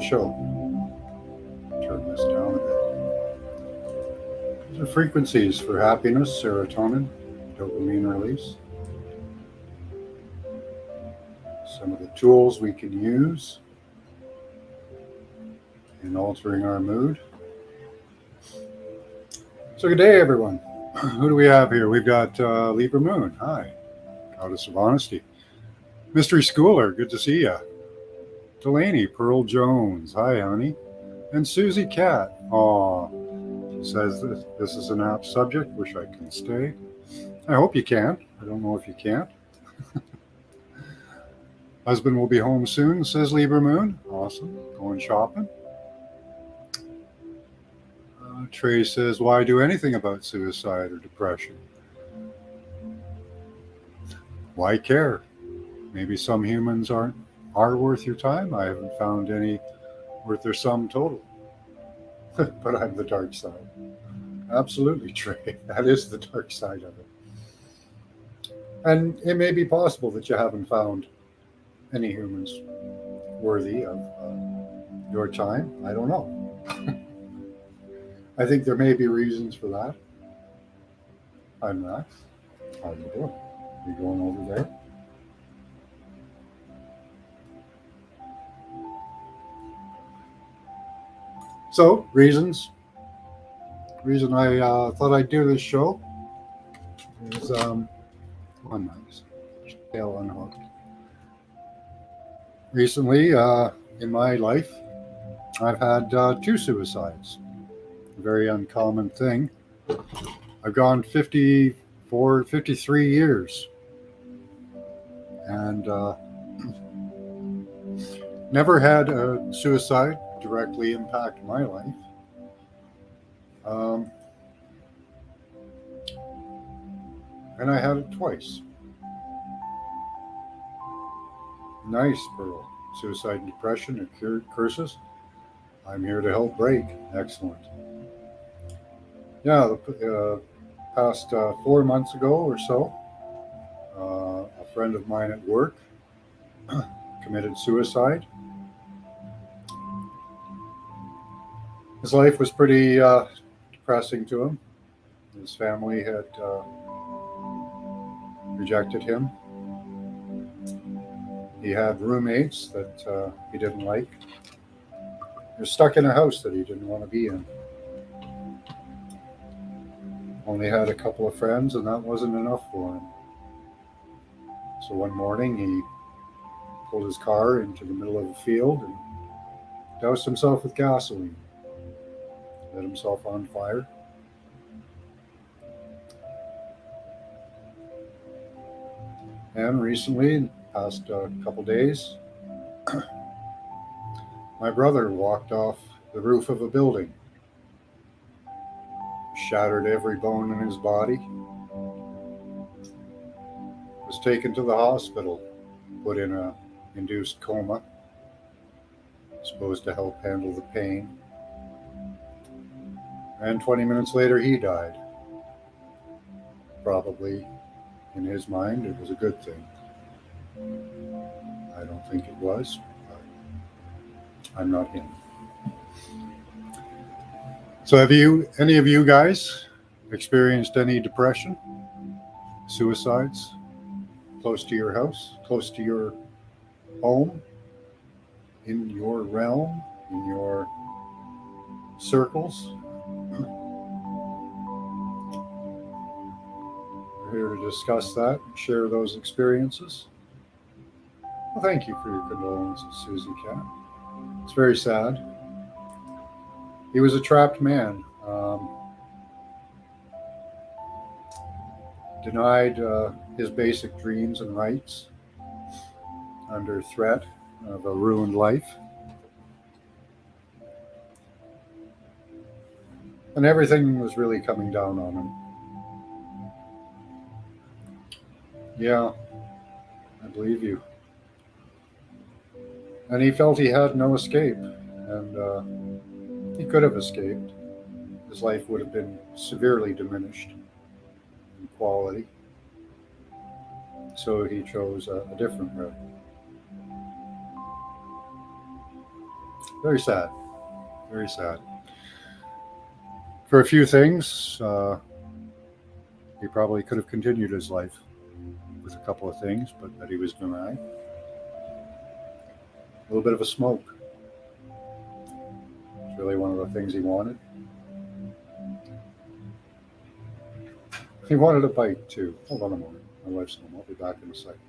the show. Turn this down a bit. These are frequencies for happiness, serotonin, dopamine release. Some of the tools we can use in altering our mood. So good day, everyone. Who do we have here? We've got Libra Moon. Hi. Goddess of Honesty. Mystery Schooler. Good to see ya. Delaney, Pearl Jones. Hi, honey. And Susie Cat. Aw. She says this is an apt subject. Wish I can stay. I hope you can. I don't know if you can't. Husband will be home soon, says Libra Moon. Awesome. Going shopping. Trey says, why do anything about suicide or depression? Why care? Maybe some humans are worth your time. I haven't found any worth their sum total. But I'm the dark side. Absolutely, Trey. That is the dark side of it. And it may be possible that you haven't found any humans worthy of your time. I don't know. I think there may be reasons for that. Hi, Max. How you doing? You going over there? So, reason I thought I'd do this show is one nice tail unhooked. Recently, in my life, I've had 2 suicides. A very uncommon thing. I've gone 53 years and never had a suicide directly impact my life. And I had it twice. Nice, Pearl. Suicide and depression are curses. I'm here to help break. Excellent. Yeah, the past 4 months ago or so, a friend of mine at work committed suicide. His life was pretty depressing to him. His family had rejected him. He had roommates that he didn't like. He was stuck in a house that he didn't want to be in. Only had a couple of friends, and that wasn't enough for him. So one morning he pulled his car into the middle of a field and doused himself with gasoline. Lit himself on fire. And recently, in the past couple days, my brother walked off the roof of a building, shattered every bone in his body, was taken to the hospital, put in a induced coma, supposed to help handle the pain. And 20 minutes later, he died. Probably, in his mind, it was a good thing. I don't think it was, but I'm not him. So have any of you guys experienced any depression, suicides, close to your house, close to your home, in your realm, in your circles? We're here to discuss that and share those experiences. Well, thank you for your condolences, Susie Cat. It's very sad. He was a trapped man, denied his basic dreams and rights, under threat of a ruined life. And everything was really coming down on him. Yeah, I believe you. And he felt he had no escape, and he could have escaped. His life would have been severely diminished in quality. So he chose a different route. Very sad. Very sad. For a few things, he probably could have continued his life with a couple of things, but that he was denied. A little bit of a smoke. It's really one of the things he wanted. He wanted a bite too. Hold on a moment. My wife's home. I'll be back in a second.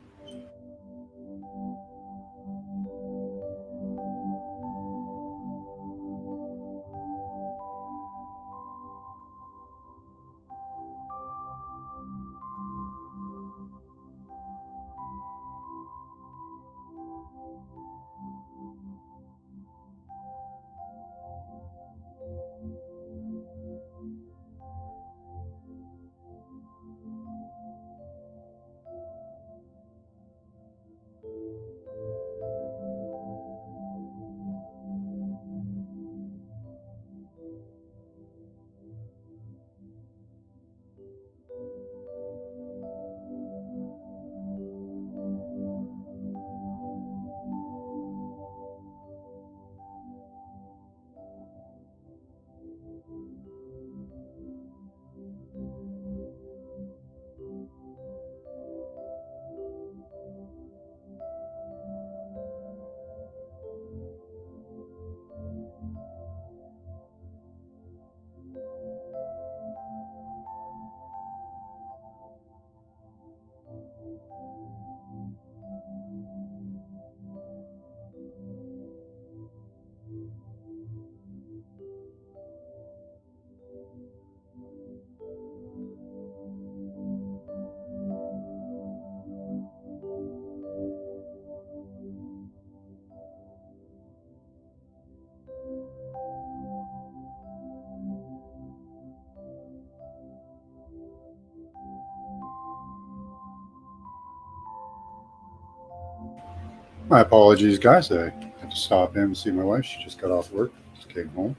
My apologies, guys. I had to stop in and see my wife. She just got off work. Just came home.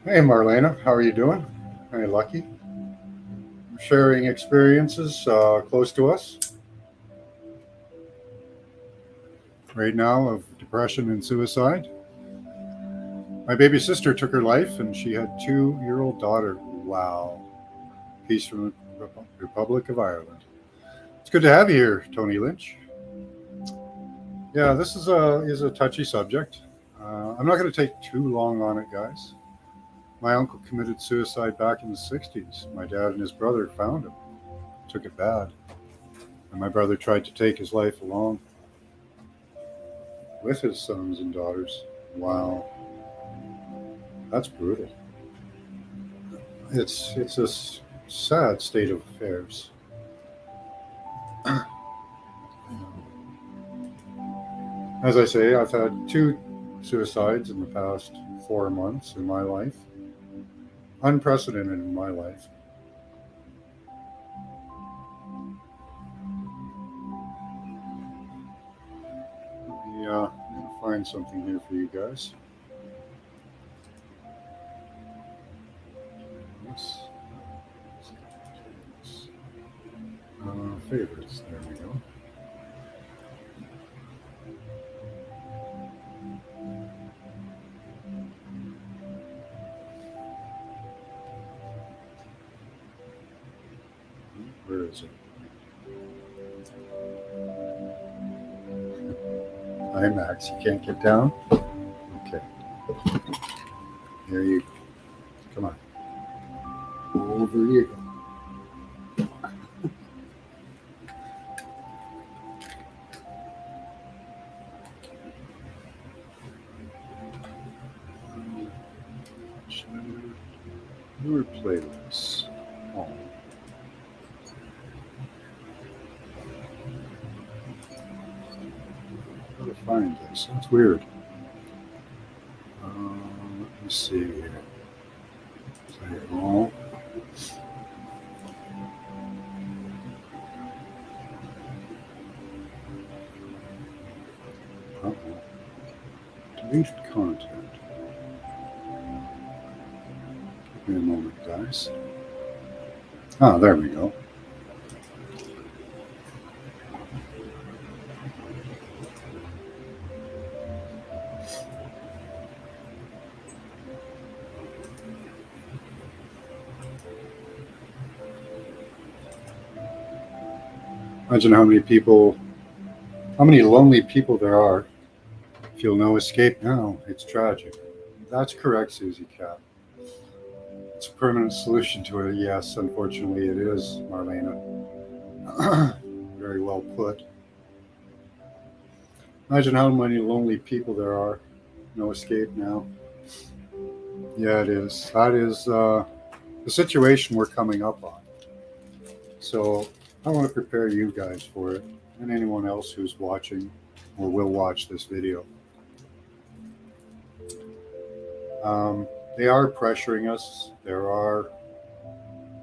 Hey, Marlena. How are you doing? Are you lucky? Sharing experiences close to us right now of depression and suicide. My baby sister took her life, and she had 2-year-old daughter. Wow. Peace from the Republic of Ireland. It's good to have you here, Tony Lynch. Yeah, this is a touchy subject. I'm not going to take too long on it, guys. My uncle committed suicide back in the 60s. My dad and his brother found him. Took it bad. And my brother tried to take his life along with his sons and daughters. Wow. That's brutal. It's a sad state of affairs. As I say, I've had 2 suicides in the past 4 months in my life. Unprecedented in my life. Let me find something here for you guys. Yes. Favorites. There we go. Where is it? Hi, Max. You can't get down? Okay. Here you come on. Over you go. Your playlists. Oh. How to find this? That's weird. Let me see here. Play it all. Deleted content. Give me a moment, guys. Ah, there we go. Imagine how many lonely people there are. Feel no escape now. It's tragic. That's correct, Susie Cat. It's a permanent solution to it. Yes, unfortunately it is, Marlena. Very well put. Imagine how many lonely people there are. No escape now. Yeah, it is. That is the situation we're coming up on. So I want to prepare you guys for it, and anyone else who's watching or will watch this video. They are pressuring us. There are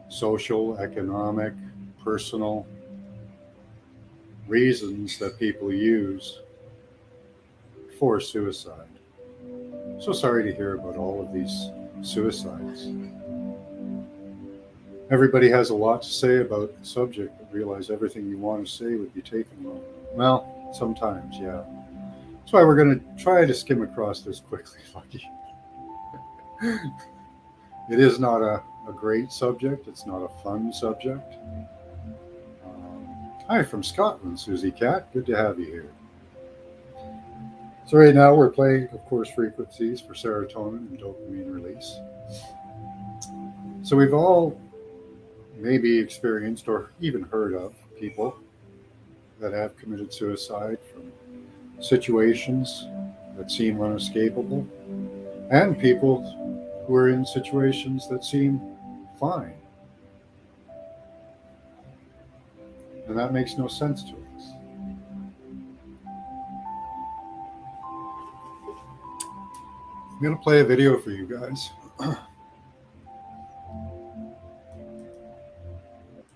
social, economic, personal reasons that people use for suicide. So sorry to hear about all of these suicides. Everybody has a lot to say about the subject, but realize everything you want to say would be taken wrong. Well, sometimes, yeah. That's why we're going to try to skim across this quickly, Lucky. It is not a great subject. It's not a fun subject. Hi from Scotland, Susie Cat. Good to have you here. So right now we're playing, of course, frequencies for serotonin and dopamine release. So we've all maybe experienced or even heard of people that have committed suicide from situations that seem unescapable, and people who are in situations that seem fine. And that makes no sense to us. I'm going to play a video for you guys.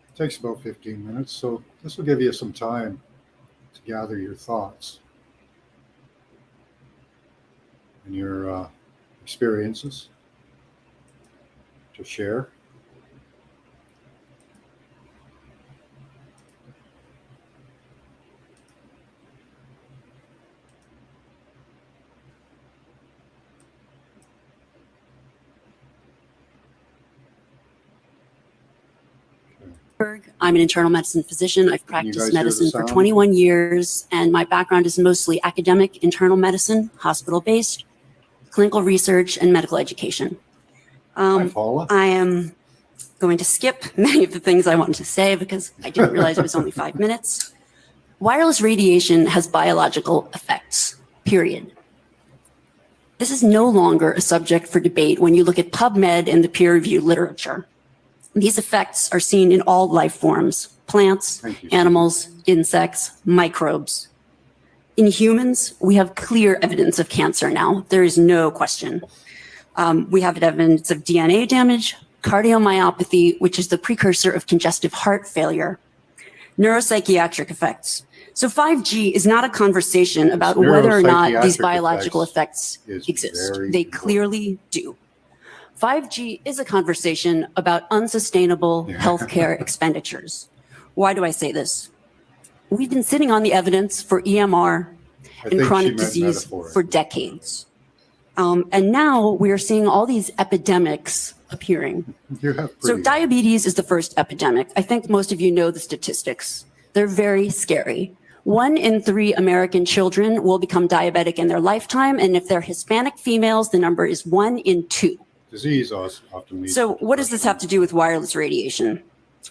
It takes about 15 minutes, so this will give you some time to gather your thoughts and your experiences to share. I'm an internal medicine physician. I've practiced medicine for 21 years, and my background is mostly academic, internal medicine, hospital-based, clinical research, and medical education. Hi, Paula. I am going to skip many of the things I wanted to say because I didn't realize it was only 5 minutes. Wireless radiation has biological effects, period. This is no longer a subject for debate when you look at PubMed and the peer-reviewed literature. These effects are seen in all life forms: plants, animals, insects, microbes. In humans, we have clear evidence of cancer now. There is no question. We have evidence of DNA damage, cardiomyopathy, which is the precursor of congestive heart failure, neuropsychiatric effects. So 5G is not a conversation about whether or not these biological effects exist. They clearly do. 5G is a conversation about unsustainable healthcare expenditures. Why do I say this? We've been sitting on the evidence for EMR and chronic disease for decades. And now we're seeing all these epidemics appearing. So diabetes is the first epidemic. I think most of you know the statistics. They're very scary. 1 in 3 American children will become diabetic in their lifetime. And if they're Hispanic females, the number is 1 in 2. Disease often leads. So what does this have to do with wireless radiation?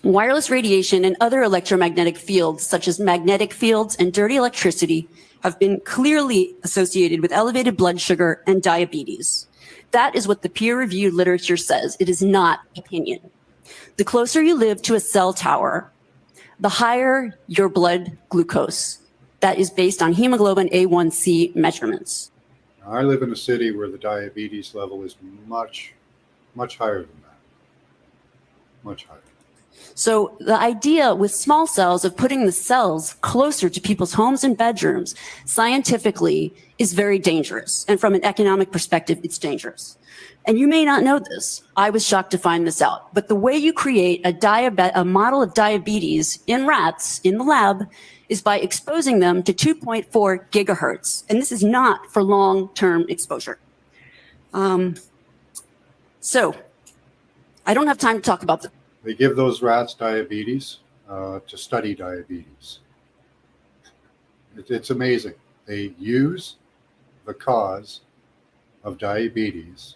Wireless radiation and other electromagnetic fields, such as magnetic fields and dirty electricity, have been clearly associated with elevated blood sugar and diabetes. That is what the peer-reviewed literature says. It is not opinion. The closer you live to a cell tower, the higher your blood glucose. That is based on hemoglobin A1C measurements. I live in a city where the diabetes level is much, much higher than that. Much higher. So the idea with small cells of putting the cells closer to people's homes and bedrooms scientifically is very dangerous. And from an economic perspective, it's dangerous. And you may not know this. I was shocked to find this out. But the way you create a model of diabetes in rats in the lab is by exposing them to 2.4 gigahertz. And this is not for long-term exposure. So I don't have time to talk about They give those rats diabetes. to study diabetes. It's amazing. They use the cause of diabetes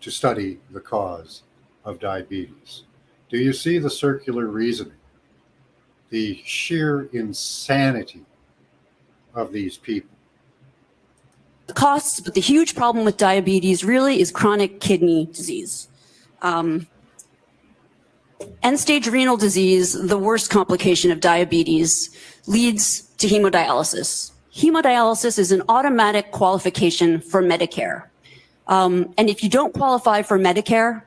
to study the cause of diabetes. Do you see the circular reasoning? The sheer insanity of these people. The costs, but the huge problem with diabetes really is chronic kidney disease. End-stage renal disease, the worst complication of diabetes, leads to hemodialysis. Hemodialysis is an automatic qualification for Medicare. And if you don't qualify for Medicare,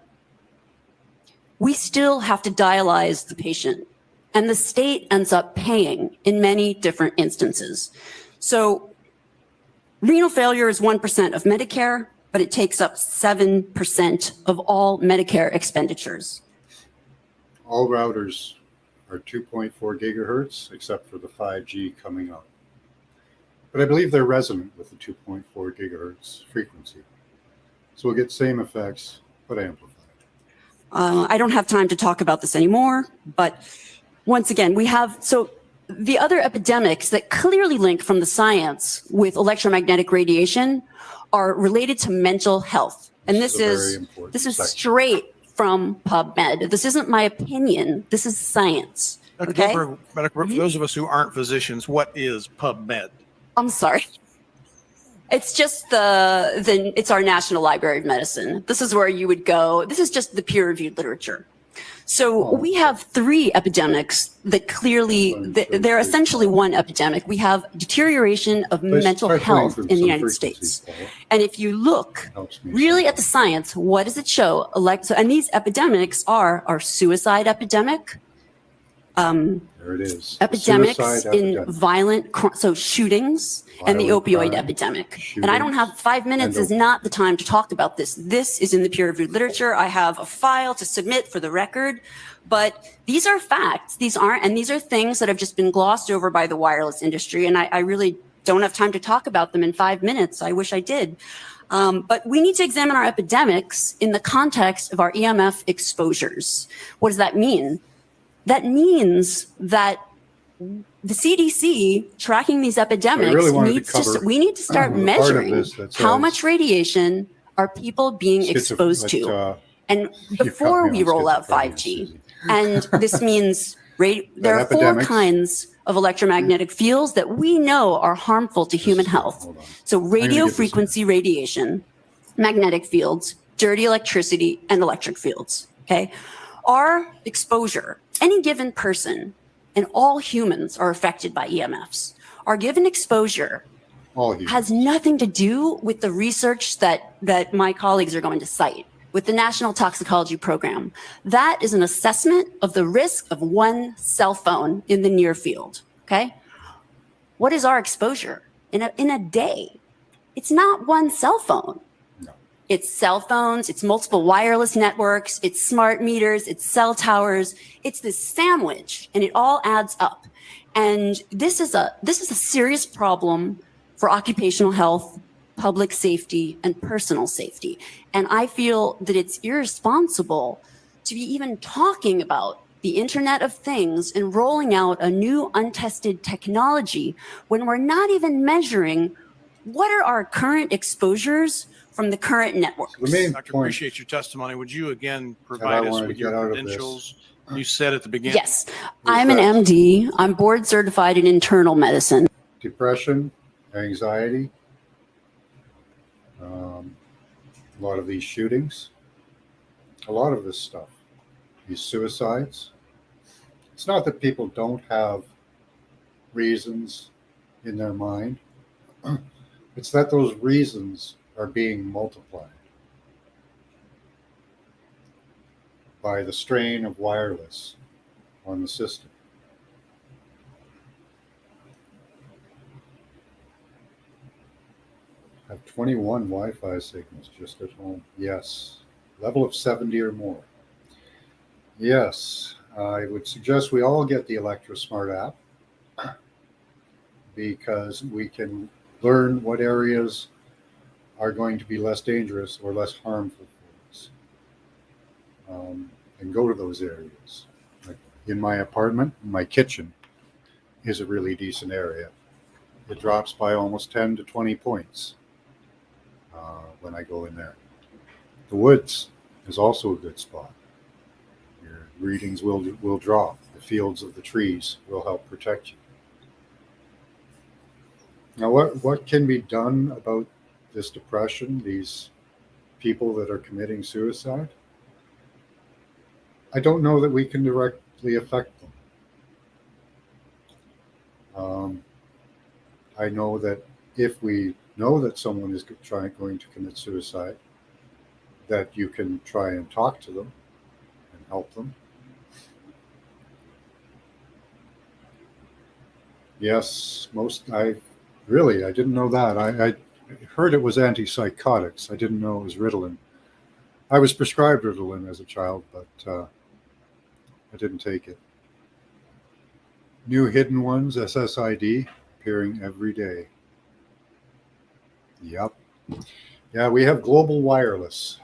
we still have to dialyze the patient. And the state ends up paying in many different instances. So renal failure is 1% of Medicare, but it takes up 7% of all Medicare expenditures. All routers are 2.4 gigahertz, except for the 5G coming up. But I believe they're resonant with the 2.4 gigahertz frequency. So we'll get same effects, but amplified. I don't have time to talk about this anymore, but once again, we have, so the other epidemics that clearly link from the science with electromagnetic radiation are related to mental health. And this is straight from PubMed. This isn't my opinion. This is science. Okay. For those of us who aren't physicians, what is PubMed? I'm sorry. It's just it's our National Library of Medicine. This is where you would go. This is just the peer-reviewed literature. So we have three epidemics that clearly, they're essentially one epidemic. We have deterioration of mental health in the United States. And if you look really at the science, what does it show? And these epidemics are our suicide epidemic, there it is. epidemics in violent, so shootings, and the opioid epidemic. And I don't have 5 minutes is not the time to talk about this. This is in the peer-reviewed literature. I have a file to submit for the record, but these are facts. These aren't, and these are things that have just been glossed over by the wireless industry. And I really don't have time to talk about them in 5 minutes. I wish I did. But we need to examine our epidemics in the context of our EMF exposures. What does that mean? That means that the CDC tracking these epidemics we need to start measuring how much radiation are people being exposed to. And before we roll out 5G, and this means there are 4 kinds of electromagnetic fields that we know are harmful to human health. So radio frequency radiation, magnetic fields, dirty electricity, and electric fields, okay? Our exposure, any given person, and all humans are affected by EMFs. Our given exposure has nothing to do with the research that my colleagues are going to cite with the National Toxicology Program. That is an assessment of the risk of one cell phone in the near field, okay? What is our exposure in a day? It's not one cell phone. It's cell phones, it's multiple wireless networks, it's smart meters, it's cell towers. It's this sandwich, and it all adds up. And this is a serious problem for occupational health, public safety, and personal safety. And I feel that it's irresponsible to be even talking about the Internet of Things and rolling out a new untested technology when we're not even measuring what are our current exposures from the current networks. Dr. Appreciate your testimony. Would you again provide us with your credentials? You said at the beginning. Yes, I'm an MD. I'm board certified in internal medicine. Depression, anxiety, a lot of these shootings, a lot of this stuff, these suicides. It's not that people don't have reasons in their mind. It's that those reasons are being multiplied by the strain of wireless on the system. I have 21 Wi-Fi signals just at home. Yes. Level of 70 or more. Yes. I would suggest we all get the ElectroSmart app because we can learn what areas are going to be less dangerous or less harmful for us, and go to those areas. in my apartment, my kitchen is a really decent area. It drops by almost 10 to 20 points when I go in there. The woods is also a good spot. Your readings will drop. The fields of the trees will help protect you. Now, what can be done about this depression, these people that are committing suicide? I don't know that we can directly affect them. I know that if we know that someone is going to commit suicide, that you can try and talk to them and help them. Yes, I didn't know that. I heard it was antipsychotics. I didn't know it was Ritalin. I was prescribed Ritalin as a child, but I didn't take it. New hidden ones, SSID, appearing every day. Yep. Yeah, we have Global Wireless.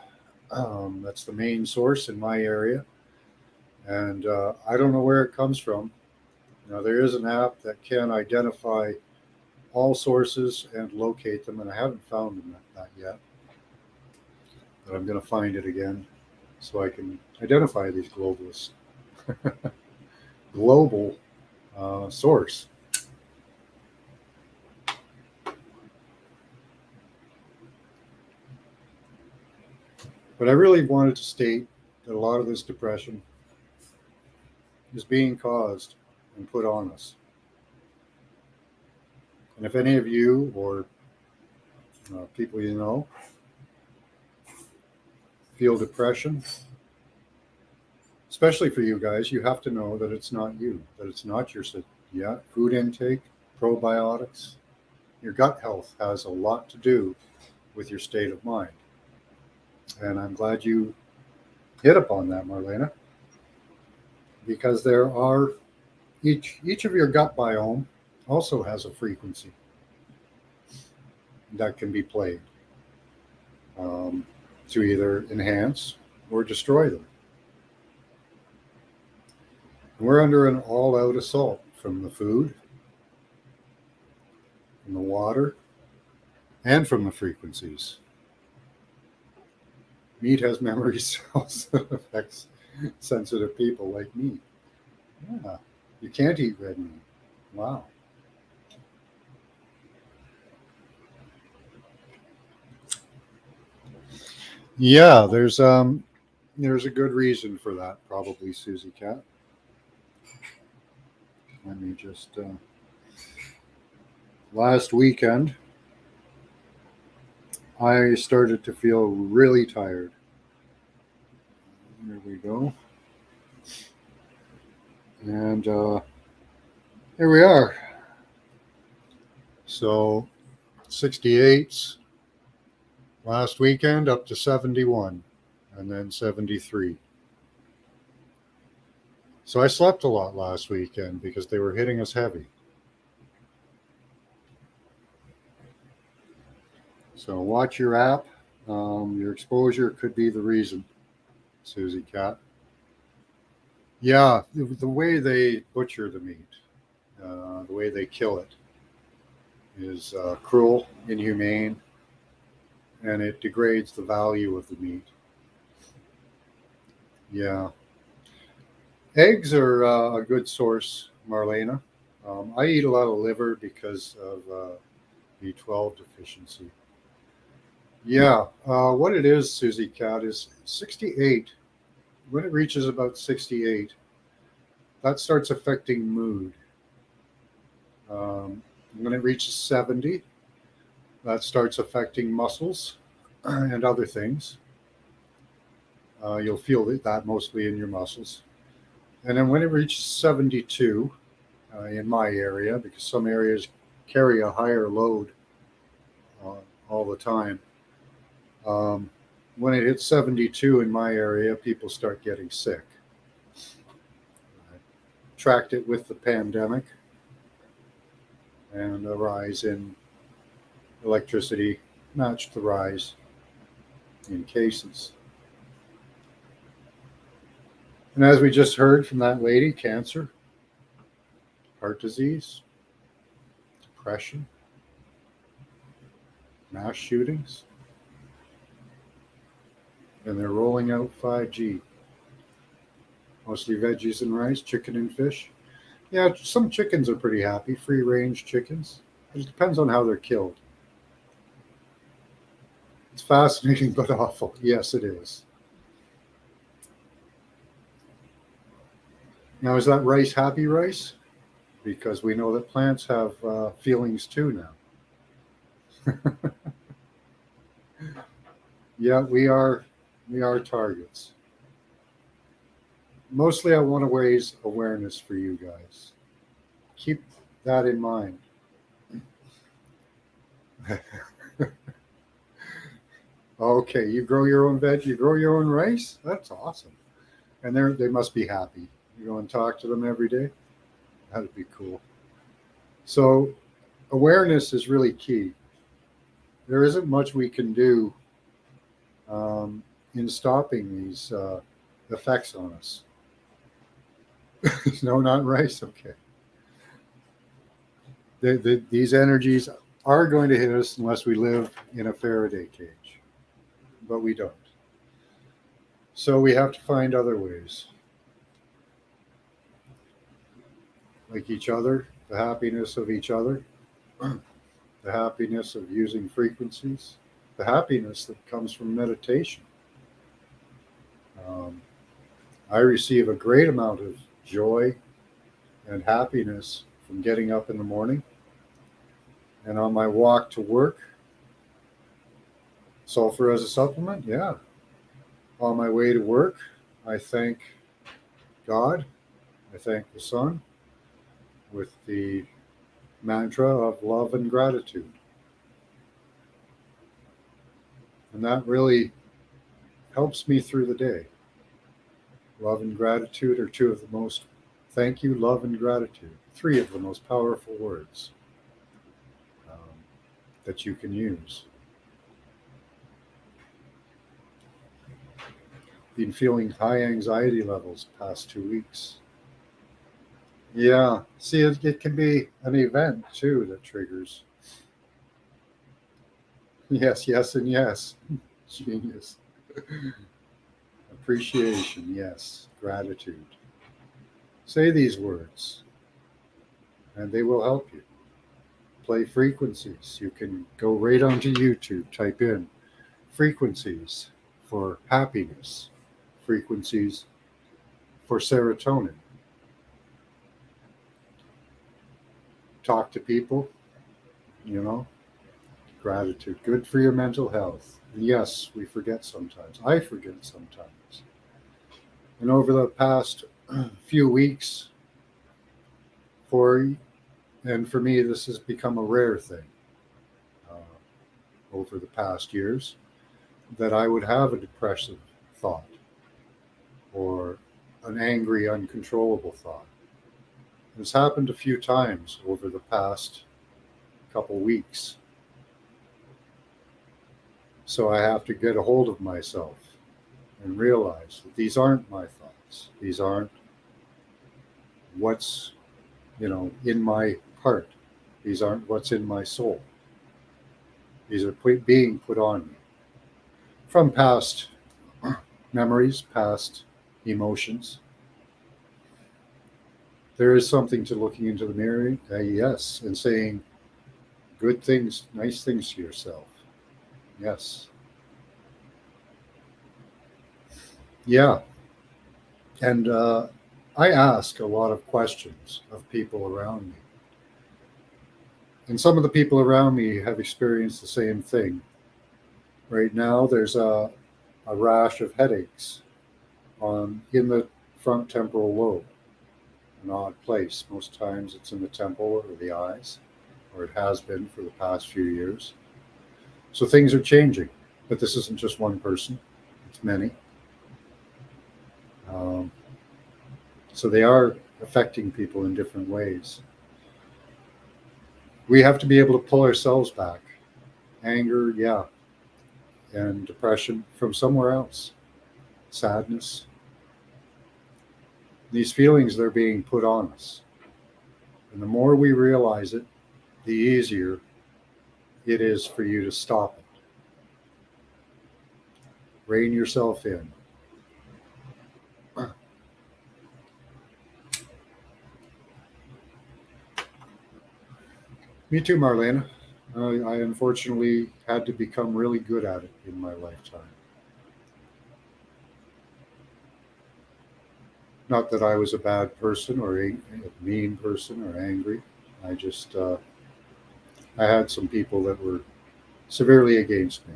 That's the main source in my area. And I don't know where it comes from. Now, there is an app that can identify all sources and locate them, and I haven't found them that yet. But I'm going to find it again so I can identify these globalists. Global source. But I really wanted to state that a lot of this depression is being caused and put on us. And if any of you or people you know feel depression, especially for you guys, you have to know that it's not you, that it's not your food intake, probiotics. Your gut health has a lot to do with your state of mind. And I'm glad you hit upon that, Marlena, because there are each of your gut biome also has a frequency that can be played to either enhance or destroy them. And we're under an all-out assault from the food, from the water, and from the frequencies. Meat has memory cells that affects sensitive people like me. Yeah, you can't eat red meat. Wow. Yeah, there's a good reason for that, probably, Susie Cat. Let me just last weekend I started to feel really tired. There we go. And here we are. So 68s last weekend, up to 71, and then 73. So I slept a lot last weekend because they were hitting us heavy. So watch your app. Your exposure could be the reason, Susie Cat. Yeah, the way they butcher the meat, the way they kill it is cruel, inhumane, and it degrades the value of the meat. Yeah. Eggs are a good source, Marlena. I eat a lot of liver because of B12 deficiency. Yeah, what it is, Susie Cat, is 68. When it reaches about 68, that starts affecting mood. When it reaches 70, that starts affecting muscles and other things. You'll feel that mostly in your muscles. And then when it reaches 72, in my area, because some areas carry a higher load all the time, when it hits 72 in my area, people start getting sick. I tracked it with the pandemic and a rise in electricity matched the rise in cases. And as we just heard from that lady, cancer, heart disease, depression, mass shootings, and they're rolling out 5G. Mostly veggies and rice, chicken and fish. Yeah, some chickens are pretty happy, free range chickens. It depends on how they're killed. It's fascinating but awful. Yes, it is. Now, is that rice happy rice? Because we know that plants have feelings too now. Yeah, we are targets. Mostly, I want to raise awareness for you guys. Keep that in mind. Okay, you grow your own veg, you grow your own rice? That's awesome. And they must be happy. You go and talk to them every day? That'd be cool. So awareness is really key. There isn't much we can do in stopping these effects on us. No, not rice. Okay. These energies are going to hit us unless we live in a Faraday cage, but we don't. So we have to find other ways. Like each other, the happiness of each other, the happiness of using frequencies, the happiness that comes from meditation. I receive a great amount of joy and happiness from getting up in the morning and on my walk to work. Sulfur as a supplement, yeah. On my way to work, I thank God, I thank the sun with the mantra of love and gratitude. And that really helps me through the day. Love and gratitude are two of the most, thank you, love and gratitude, three of the most powerful words that you can use. Been feeling high anxiety levels past 2 weeks. Yeah, see, it can be an event too that triggers. Yes, yes, and yes. Genius. Appreciation, yes. Gratitude. Say these words, and they will help you. Play frequencies. You can go right onto YouTube, type in frequencies for happiness, frequencies for serotonin. Talk to people, gratitude, good for your mental health. And yes, we forget sometimes. I forget sometimes. And over the past few weeks, for me, this has become a rare thing over the past years, that I would have a depressive thought or an angry, uncontrollable thought. It's happened a few times over the past couple weeks. So I have to get a hold of myself and realize that these aren't my thoughts. These aren't what's, in my heart. These aren't what's in my soul. These are being put on me from past memories, past emotions. There is something to looking into the mirror, yes, and saying good things, nice things to yourself. Yes. Yeah. And I ask a lot of questions of people around me. And some of the people around me have experienced the same thing. Right now, there's a rash of headaches in the front temporal lobe, an odd place. Most times it's in the temple or the eyes, or it has been for the past few years. So things are changing, but this isn't just one person, it's many. So they are affecting people in different ways. We have to be able to pull ourselves back. Anger, yeah, and depression from somewhere else. Sadness. These feelings, they're being put on us. And the more we realize it, the easier it is for you to stop it. Rein yourself in. Me too, Marlena. I unfortunately had to become really good at it in my lifetime. Not that I was a bad person or a mean person or angry. I just, I had some people that were severely against me.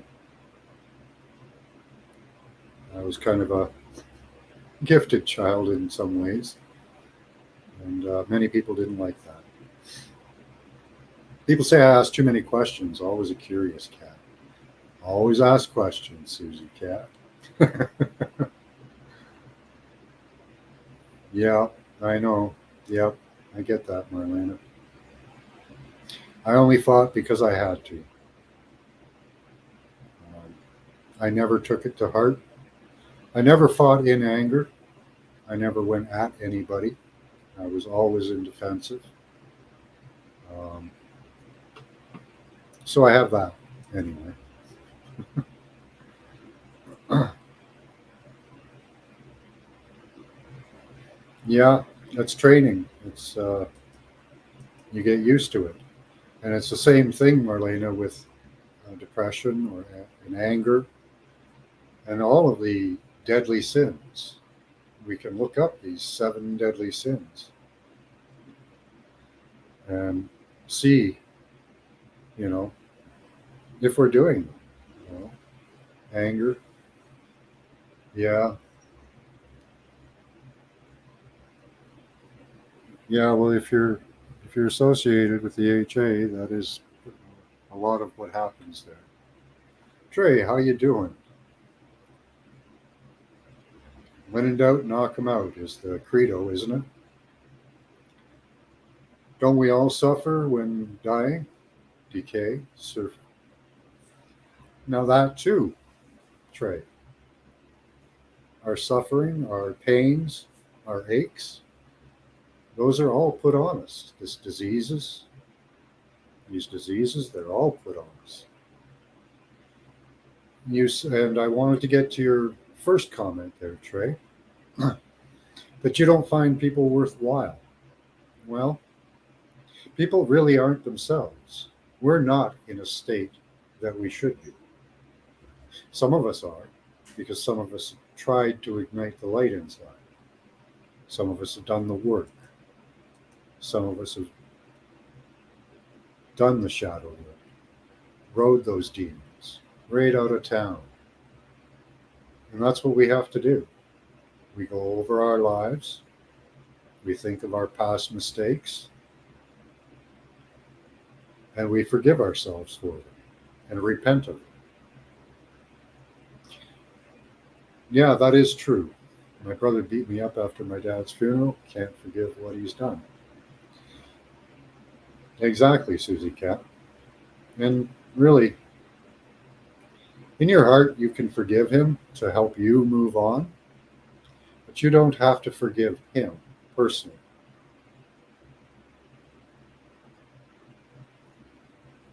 I was kind of a gifted child in some ways, and many people didn't like that. People say I ask too many questions. Always a curious cat. Always ask questions, Susie Cat. Yeah, I know. Yep, I get that, Marlena. I only fought because I had to. I never took it to heart. I never fought in anger. I never went at anybody. I was always in defensive. Um, so I have that anyway. Yeah, that's training. It's you get used to it, and it's the same thing, Marlena, with depression or in anger, and all of the deadly sins. We can look up these 7 deadly sins and see, you know, if we're doing them. You know, anger, yeah, yeah. Well, if you're associated with the HA, that is a lot of what happens there. Trey, how you doing? When in doubt, knock 'em out is the credo, isn't it? Don't we all suffer when dying? Decay, surf. Now that too, Trey. Our suffering, our pains, our aches, those are all put on us. These diseases, they're all put on us. And I wanted to get to your first comment there, Trey, that you don't find people worthwhile. Well, people really aren't themselves. We're not in a state that we should be. Some of us are, because some of us tried to ignite the light inside. Some of us have done the work. Some of us have done the shadow work, rode those demons, right out of town. And that's what we have to do. We go over our lives. We think of our past mistakes. And we forgive ourselves for them and repent of them. Yeah, that is true. My brother beat me up after my dad's funeral. Can't forgive what he's done. Exactly, Susie Cat. And really, in your heart, you can forgive him to help you move on, but you don't have to forgive him personally.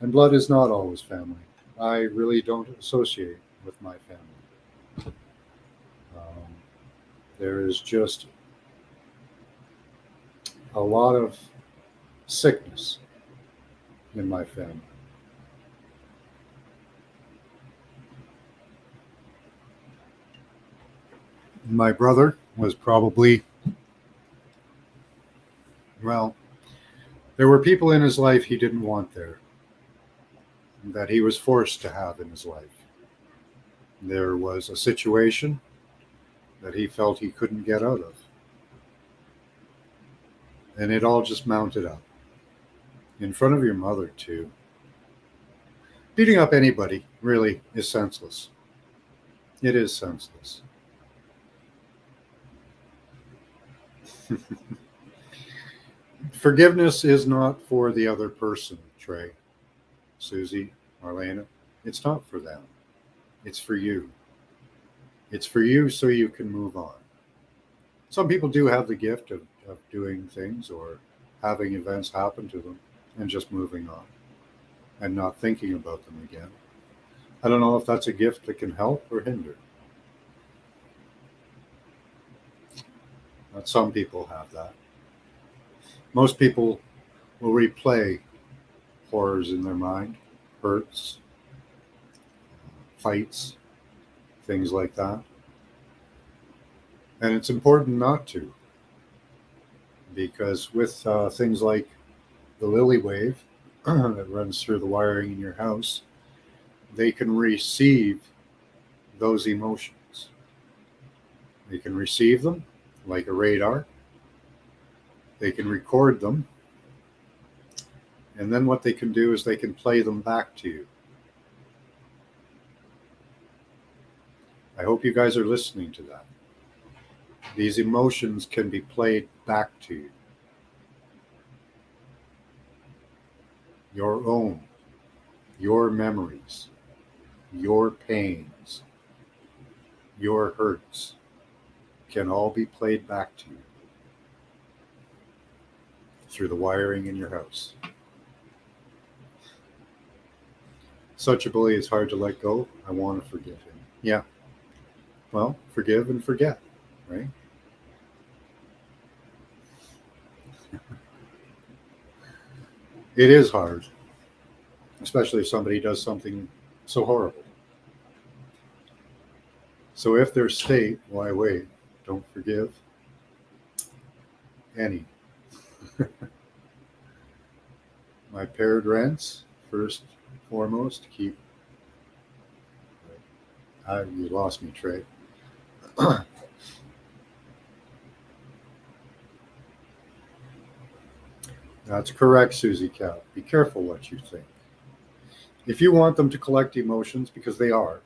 And blood is not always family. I really don't associate with my family. There is just a lot of sickness in my family. My brother was probably, well, there were people in his life he didn't want there, that he was forced to have in his life. There was a situation that he felt he couldn't get out of. And it all just mounted up. In front of your mother, too. Beating up anybody, really, is senseless. It is senseless. Forgiveness is not for the other person, Trey, Susie, Marlena. It's not for them. It's for you. It's for you so you can move on. Some people do have the gift of doing things or having events happen to them and just moving on and not thinking about them again. I don't know if that's a gift that can help or hinder. But some people have that. Most people will replay horrors in their mind, hurts, fights, things like that. And it's important not to, because with things like the Lily wave that runs through the wiring in your house, they can receive those emotions. They can receive them like a radar. They can record them. And then what they can do is they can play them back to you. I hope you guys are listening to that. These emotions can be played back to you. Your own, your memories, your pains, your hurts can all be played back to you through the wiring in your house. Such a bully is hard to let go. I want to forgive him. Yeah. Well, forgive and forget, right? It is hard, especially if somebody does something so horrible. So if there's state, why wait? Don't forgive any. My paired rents, first and foremost, keep. You lost me, Trey. That's correct, Susie Cat. Be careful what you think. If you want them to collect emotions, because they are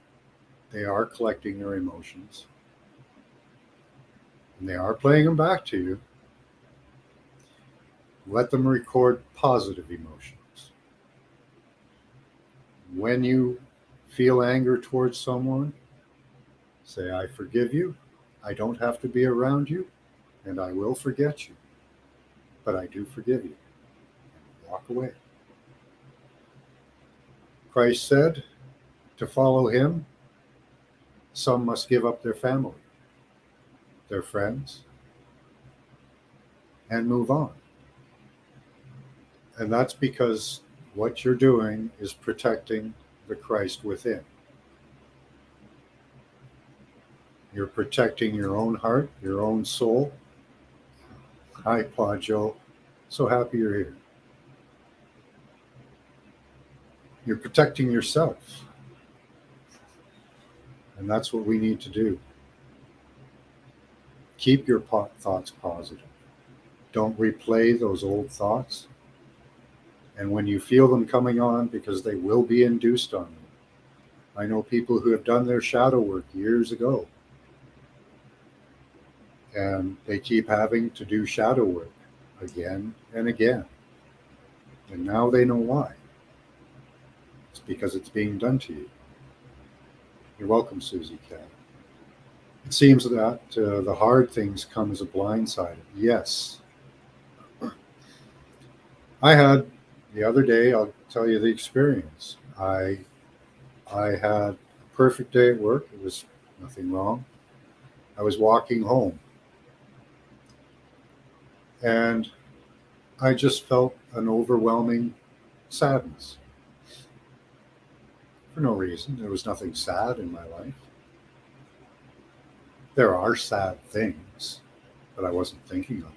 collecting their emotions, and they are playing them back to you, let them record positive emotions. When you feel anger towards someone, say, I forgive you. I don't have to be around you, and I will forget you. But I do forgive you. Walk away. Christ said, to follow him, some must give up their family, their friends, and move on. And that's because what you're doing is protecting the Christ within. You're protecting your own heart, your own soul. Hi, Pa Joe. So happy you're here. You're protecting yourself. And that's what we need to do. Keep your thoughts positive. Don't replay those old thoughts. And when you feel them coming on, because they will be induced on you. I know people who have done their shadow work years ago. And they keep having to do shadow work again and again. And now they know why. It's because it's being done to you. You're welcome, Susie Cat. It seems that the hard things come as a blindside. Yes. I had the other day, I'll tell you the experience. I had a perfect day at work. It was nothing wrong. I was walking home. And I just felt an overwhelming sadness. For no reason. There was nothing sad in my life. There are sad things, but I wasn't thinking of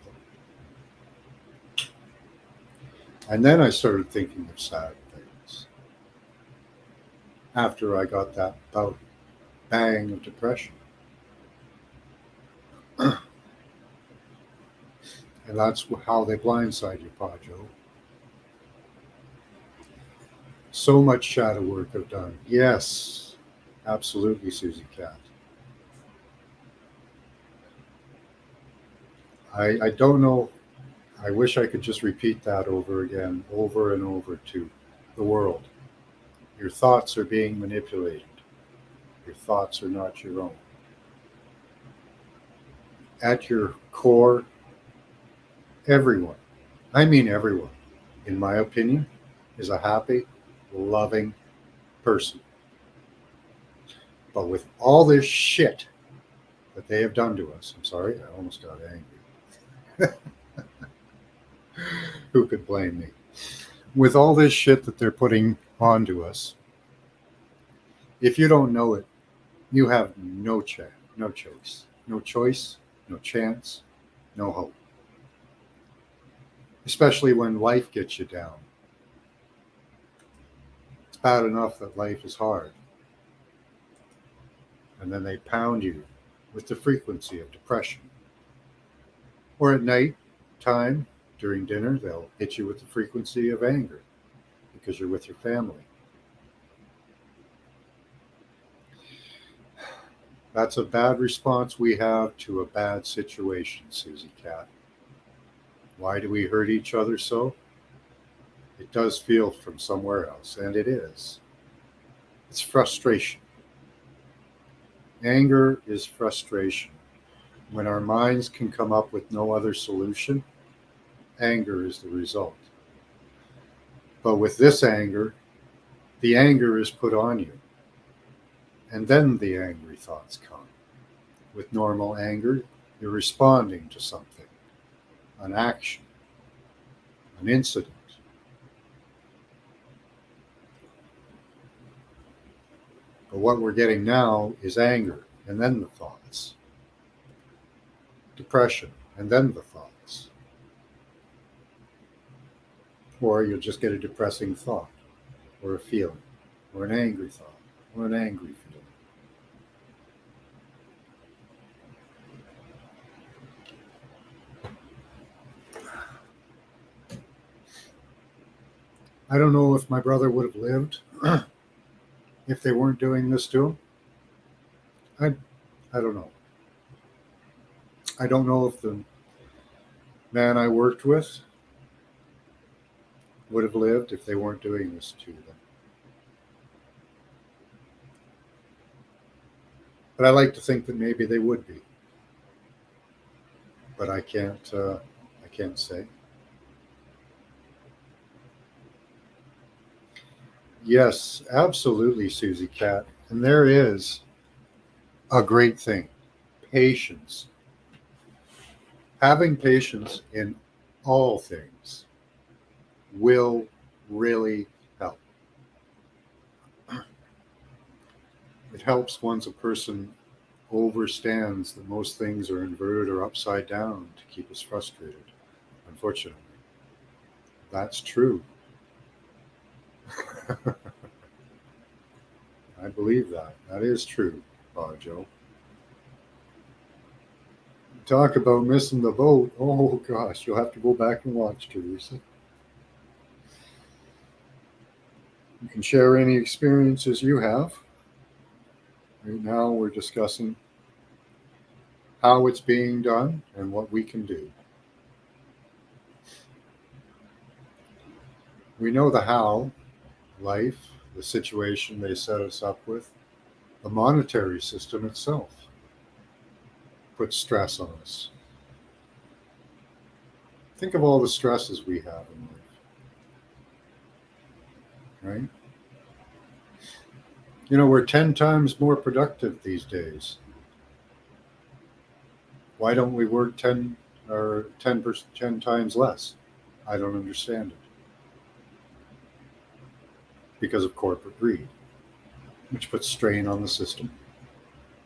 them. And then I started thinking of sad things. After I got that bang of depression. And that's how they blindside you, Pa Joe. So much shadow work I've done. Yes, absolutely, Susie Cat. I don't know. I wish I could just repeat that over again, over and over to the world. Your thoughts are being manipulated. Your thoughts are not your own. at your core, everyone, I mean everyone, in my opinion, is a happy, loving person. But with all this shit that they have done to us, I'm sorry, I almost got angry. Who could blame me? With all this shit that they're putting onto us, if you don't know it, you have no chance, no choice, no choice, no chance, no hope. Especially when life gets you down. It's bad enough that life is hard. And then they pound you with the frequency of depression. Or at night time, during dinner, they'll hit you with the frequency of anger because you're with your family. That's a bad response we have to a bad situation, Susie Cat. Why do we hurt each other so? It does feel from somewhere else, and it is. It's frustration. Anger is frustration. When our minds can come up with no other solution, anger is the result. But with this anger, the anger is put on you. And then the angry thoughts come. With normal anger, you're responding to something, an action, an incident. But what we're getting now is anger, and then the thoughts. Depression, and then the thoughts. Or you'll just get a depressing thought, or a feeling, or an angry thought, or an angry feeling. I don't know if my brother would have lived if they weren't doing this to him. I don't know. I don't know if the man I worked with would have lived if they weren't doing this to them. But I like to think that maybe they would be. But I can't say. Yes, absolutely, Susie Cat. And there is a great thing. Patience. Having patience in all things will really help. It helps once a person overstands that most things are inverted or upside down to keep us frustrated. Unfortunately, that's true. I believe that. That is true, Joe. Talk about missing the boat. Oh gosh, you'll have to go back and watch, Teresa. You can share any experiences you have. Right now we're discussing how it's being done and what we can do. We know the how, life, the situation they set us up with, the monetary system itself puts stress on us. Think of all the stresses we have in life, right? You know, we're 10 times more productive these days. Why don't we work 10 times less? I don't understand it. Because of corporate greed, which puts strain on the system.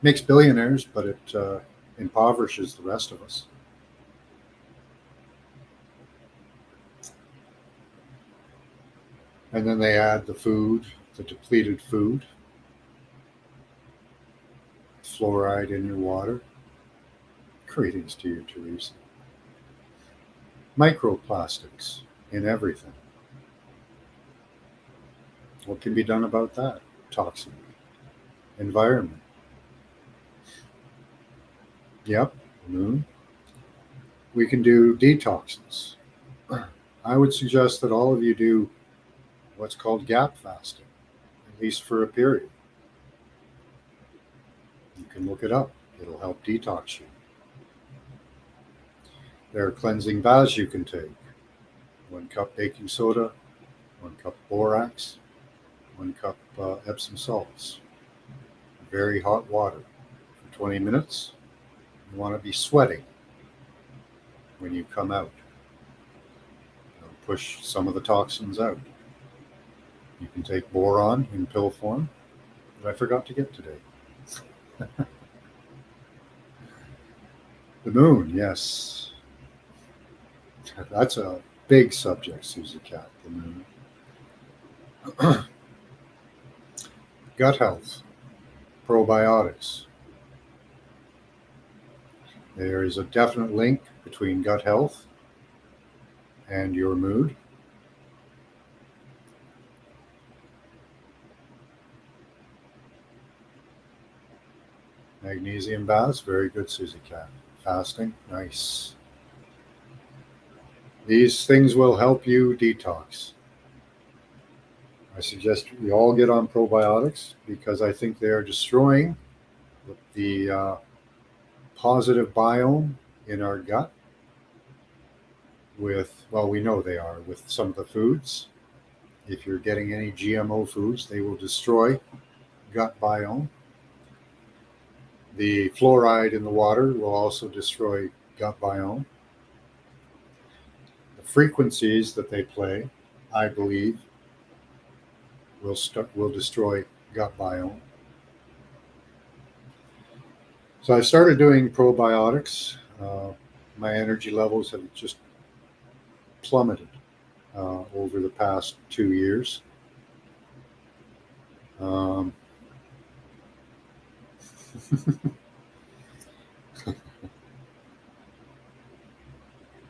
Makes billionaires, but it impoverishes the rest of us. And then they add the food, the depleted food, fluoride in your water. Greetings to you, Teresa. Microplastics in everything. What can be done about that? Toxic environment. Yep, moon. We can do detoxes. I would suggest that all of you do what's called gap fasting, at least for a period. You can look it up. It'll help detox you. There are cleansing baths you can take. 1 cup baking soda, 1 cup borax, 1 cup Epsom salts. Very hot water for 20 minutes. You want to be sweating when you come out. It'll push some of the toxins out. You can take boron in pill form that I forgot to get today. The moon, yes. That's a big subject, Susie Cat, the moon. Gut health, probiotics. There is a definite link between gut health and your mood. Magnesium baths, very good, Susie Cat. Fasting, nice. These things will help you detox. I suggest we all get on probiotics because I think they are destroying the positive biome in our gut with, well, we know they are with some of the foods. If you're getting any GMO foods, they will destroy gut biome. The fluoride in the water will also destroy gut biome. The frequencies that they play, I believe, will destroy gut biome. So I started doing probiotics. My energy levels have just plummeted over the past 2 years.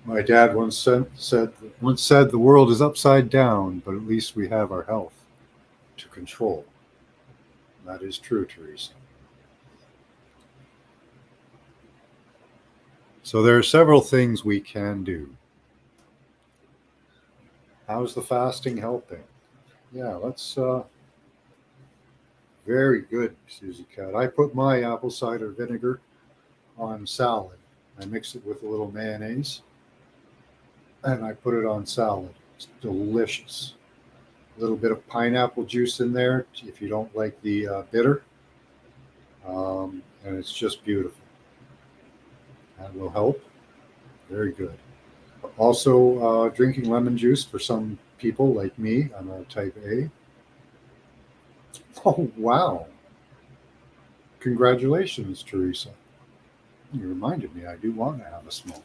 My dad once said the world is upside down, but at least we have our health to control. That is true, Teresa. So there are several things we can do. How's the fasting helping? Yeah, let's very good, Susie Cat. I put my apple cider vinegar on salad. I mix it with a little mayonnaise and I put it on salad. It's delicious. A little bit of pineapple juice in there if you don't like the bitter. And it's just beautiful. That will help. Very good. Also, drinking lemon juice for some people like me. I'm a type A. Oh, wow. Congratulations, Teresa. You reminded me I do want to have a smoke.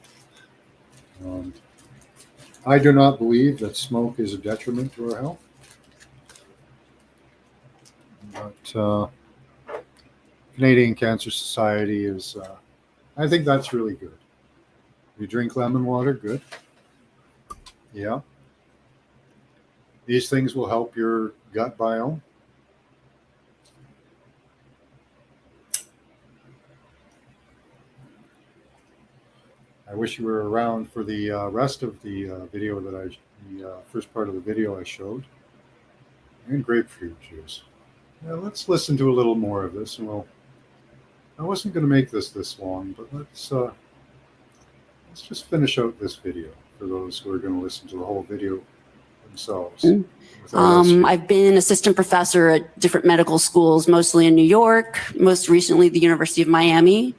I do not believe that smoke is a detriment to our health. But Canadian Cancer Society is, I think that's really good. You drink lemon water, good. Yeah. These things will help your gut biome. I wish you were around for the rest of the video that the first part of the video I showed. And grapefruit juice. Yeah, let's listen to a little more of this, and I wasn't going to make this long, but let's just finish out this video for those who are going to listen to the whole video themselves. I've been assistant professor at different medical schools, mostly in New York, most recently the University of Miami.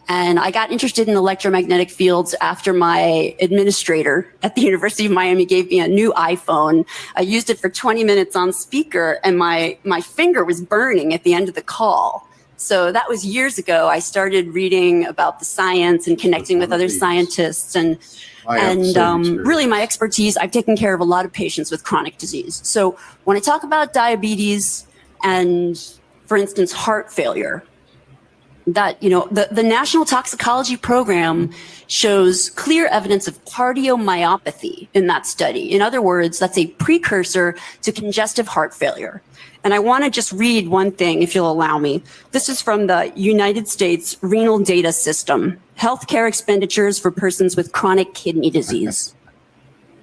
And I got interested in electromagnetic fields after my administrator at the University of Miami gave me a new iPhone. I used it for 20 minutes on speaker, and my finger was burning at the end of the call. So that was years ago. I started reading about the science and connecting with other scientists, and really my expertise, I've taken care of a lot of patients with chronic disease. So when I talk about diabetes and, for instance, heart failure, that, the National Toxicology Program shows clear evidence of cardiomyopathy in that study. In other words, that's a precursor to congestive heart failure. And I want to just read one thing, if you'll allow me. This is from the United States Renal Data System, Healthcare Expenditures for Persons with Chronic Kidney Disease.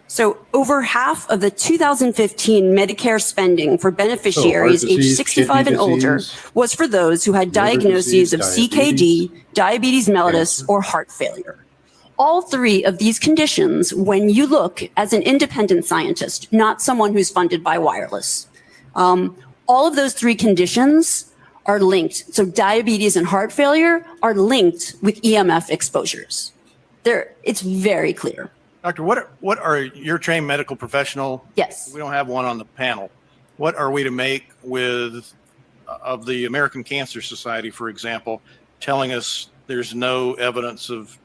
So over half of the 2015 Medicare spending for beneficiaries aged 65 and older was for those who had diagnoses of CKD, diabetes mellitus, or heart failure. all three of these conditions, when you look as an independent scientist, not someone who's funded by wireless, all of those three conditions are linked. So diabetes and heart failure are linked with EMF exposures. It's very clear. Doctor, what are your trained medical professional? Yes. We don't have one on the panel. What are we to make of the American Cancer Society, for example, telling us there's no evidence of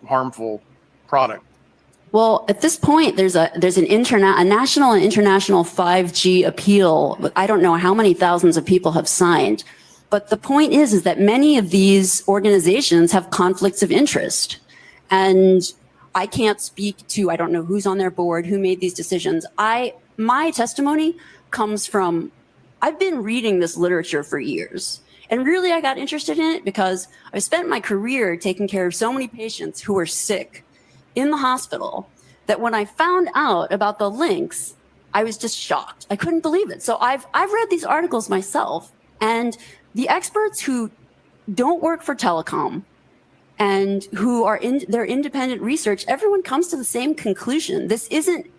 harmful product? Well, at this point, there's a national and international 5G appeal. I don't know how many thousands of people have signed, but the point is that many of these organizations have conflicts of interest, and I can't speak to. I don't know who's on their board, who made these decisions. My testimony comes from. I've been reading this literature for years. And really, I got interested in it because I spent my career taking care of so many patients who were sick in the hospital that when I found out about the links, I was just shocked. I couldn't believe it. So I've read these articles myself, and the experts who don't work for telecom and who are in their independent research, everyone comes to the same conclusion. This isn't.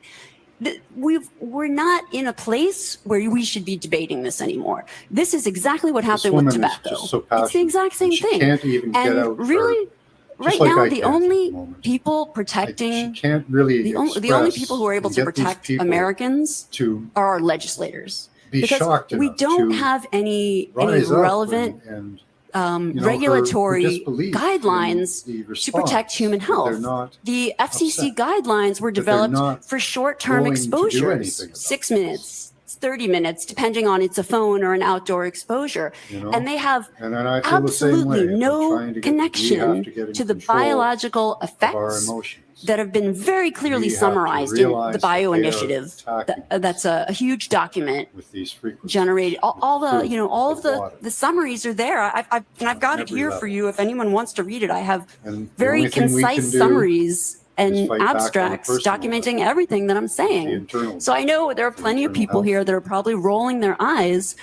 We're not in a place where we should be debating this anymore. This is exactly what happened with tobacco. It's the exact same thing. Can't even get out. Really, right now, the only people protecting she can't really the only people who are able to protect Americans are our legislators. Because we don't have any relevant regulatory guidelines to protect human health. The FCC guidelines were developed for short-term exposures, 6 minutes, 30 minutes, depending on it's a phone or an outdoor exposure. And they have absolutely no connection to the biological effects that have been very clearly summarized in the Bio Initiative. That's a huge document generated. All of the summaries are there. I've got it here for you if anyone wants to read it. I have very concise summaries and abstracts documenting everything that I'm saying. So I know there are plenty of people here that are probably rolling their eyes,